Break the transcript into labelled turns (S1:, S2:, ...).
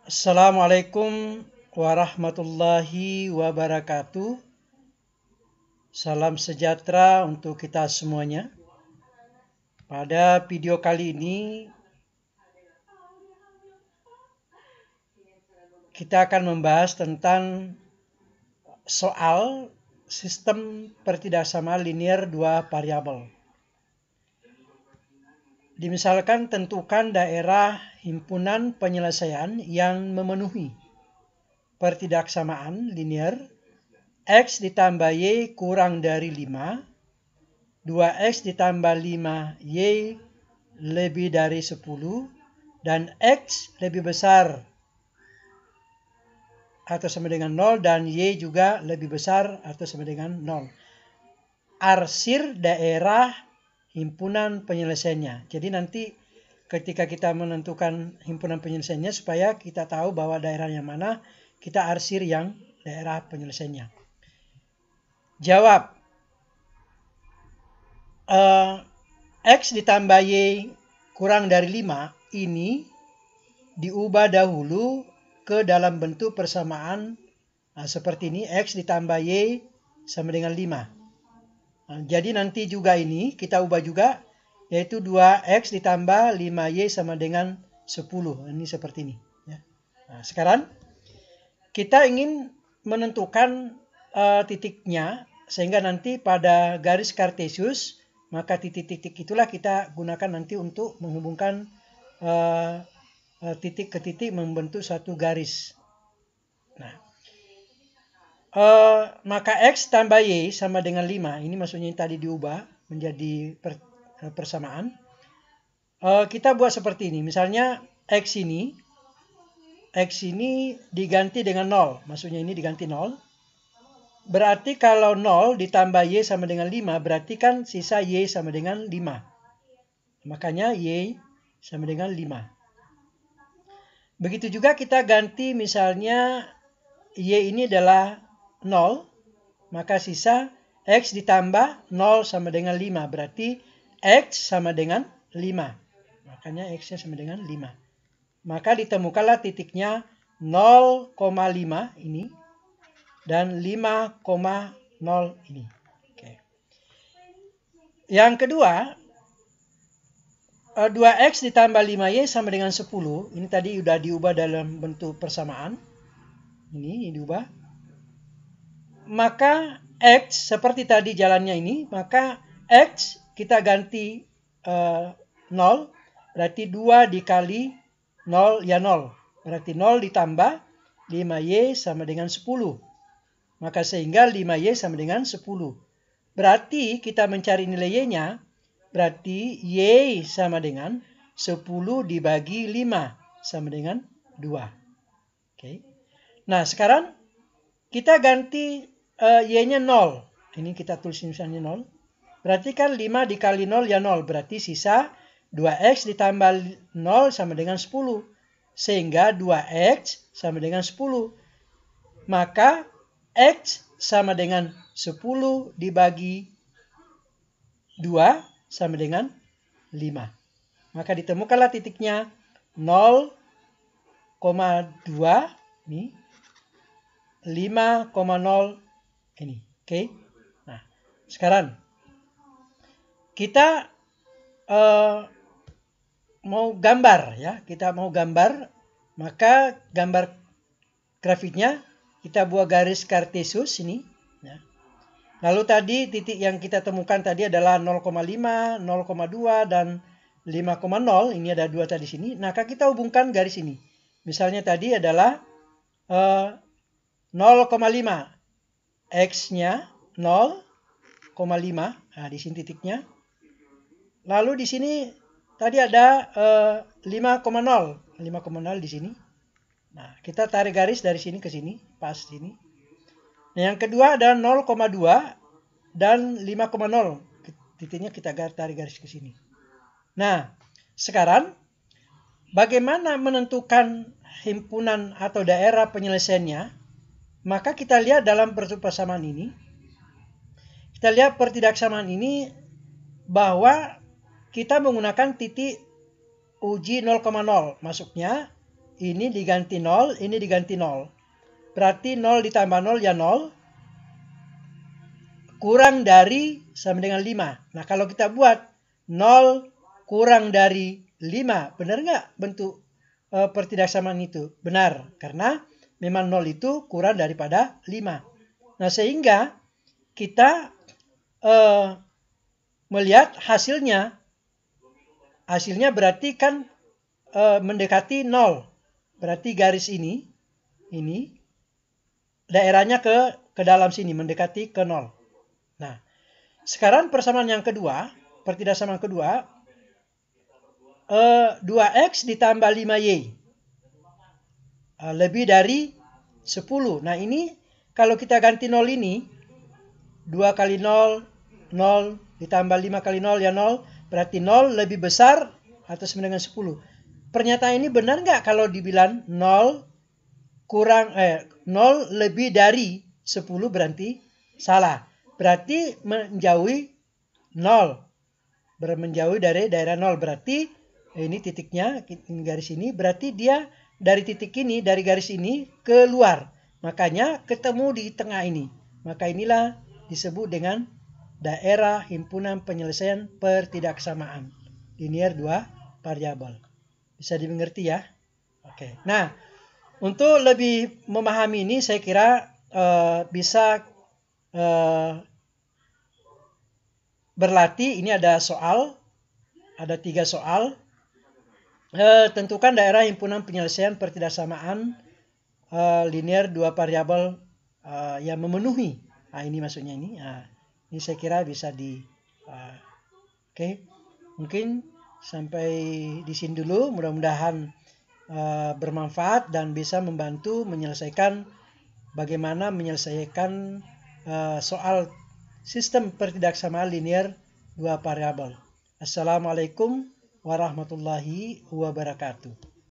S1: Assalamualaikum warahmatullahi wabarakatuh. Salam sejahtera untuk kita semuanya. Pada video kali ini kita akan membahas tentang soal sistem pertidaksamaan linear dua variabel. Dimisalkan tentukan daerah himpunan penyelesaian yang memenuhi pertidaksamaan linear X ditambah Y kurang dari 5, 2X ditambah 5Y lebih dari 10, dan X lebih besar atau sama dengan 0 dan Y juga lebih besar atau sama dengan 0. Arsir daerah himpunan penyelesaiannya. Jadi nanti ketika kita menentukan himpunan penyelesaiannya supaya kita tahu bahwa daerah yang mana kita arsir yang daerah penyelesaiannya. Jawab. X ditambah Y kurang dari 5 ini diubah dahulu ke dalam bentuk persamaan seperti ini. X ditambah Y sama dengan 5. Jadi nanti juga ini kita ubah juga, yaitu 2X ditambah 5Y sama dengan 10. Ini seperti ini. Nah, sekarang kita ingin menentukan titiknya, sehingga nanti pada garis Kartesius, maka titik-titik itulah kita gunakan nanti untuk menghubungkan titik ke titik membentuk satu garis. Nah, maka X tambah Y sama dengan 5. Ini maksudnya yang tadi diubah menjadi persamaan. Kita buat seperti ini. Misalnya X ini diganti dengan 0. Maksudnya ini diganti 0. Berarti kalau 0 ditambah Y sama dengan 5, berarti kan sisa Y sama dengan 5. Makanya Y sama dengan 5. Begitu juga kita ganti misalnya Y ini adalah 0, maka sisa X ditambah 0 sama dengan 5. Berarti X sama dengan 5. Makanya X-nya sama dengan 5. Maka ditemukanlah titiknya 0,5 ini dan 5,0 ini. Oke. Yang kedua, 2X ditambah 5Y sama dengan 10. Ini tadi sudah diubah dalam bentuk persamaan. Ini diubah. Maka X seperti tadi jalannya ini, maka X kita ganti 0, berarti 2 dikali 0 ya 0. Berarti 0 ditambah 5Y sama dengan 10. Maka sehingga 5Y sama dengan 10. Berarti kita mencari nilai Y-nya, berarti Y sama dengan 10 dibagi 5 sama dengan 2. Oke. Nah sekarang kita ganti Y-nya 0. Ini kita tulis misalnya 0. Berarti kan 5 dikali 0 ya 0. Berarti sisa 2X ditambah 0 sama dengan 10. Sehingga 2X sama dengan 10. Maka X sama dengan 10 dibagi 2 sama dengan 5. Maka ditemukanlah titiknya 0,2 ini 5,0 ini. Oke. Nah, sekarang kita mau gambar ya. Kita mau gambar, maka gambar grafiknya kita buat garis Kartesius ini ya. Lalu tadi titik yang kita temukan tadi adalah 0,5, 0,2 dan 5,0. Ini ada 2 tadi sini. Maka kita hubungkan garis ini. Misalnya tadi adalah 0,5. X-nya 0,5. Nah, di sini titiknya. Lalu di sini tadi ada 5,0. 5,0 di sini. Nah, kita tarik garis dari sini ke sini, pas sini. Nah, yang kedua ada 0,2 dan 5,0. Titiknya kita tarik garis ke sini. Nah, sekarang bagaimana menentukan himpunan atau daerah penyelesaiannya? Maka kita lihat dalam persamaan ini. Kita lihat pertidaksamaan ini bahwa kita menggunakan titik uji 0,0. Maksudnya ini diganti 0, ini diganti 0. Berarti 0 ditambah 0 ya 0. Kurang dari sama dengan 5. Nah, kalau kita buat 0 kurang dari 5, benar nggak bentuk pertidaksamaan itu? Benar, karena memang 0 itu kurang daripada 5. Nah, sehingga kita melihat hasilnya. Hasilnya berarti kan mendekati 0. Berarti garis ini daerahnya ke dalam sini, mendekati ke 0. Nah, sekarang persamaan yang kedua, pertidaksamaan kedua, 2x ditambah 5y. Lebih dari 10. Nah, ini kalau kita ganti 0 ini, 2 kali 0, 0 ditambah 5 kali 0 ya 0. Berarti 0 lebih besar atau sama dengan 10. Pernyataan ini benar nggak kalau dibilang 0 lebih dari 10 berarti salah. Berarti menjauhi 0. Menjauhi dari daerah 0. Berarti ini titiknya, ini garis ini. Berarti dia dari titik ini, dari garis ini keluar. Makanya ketemu di tengah ini. Maka inilah disebut dengan daerah himpunan penyelesaian pertidaksamaan. Linear 2 variabel. Bisa dimengerti ya? Oke. Nah, untuk lebih memahami ini saya kira bisa berlatih. Ini ada soal, ada 3 soal. Tentukan daerah himpunan penyelesaian pertidaksamaan linear 2 variabel yang memenuhi. Nah, ini maksudnya ini. Nah, ini saya kira bisa Oke. Mungkin sampai di sini dulu. Mudah-mudahan bermanfaat dan bisa membantu menyelesaikan bagaimana menyelesaikan soal sistem pertidaksamaan linear 2 variabel. Assalamualaikum warahmatullahi wabarakatuh.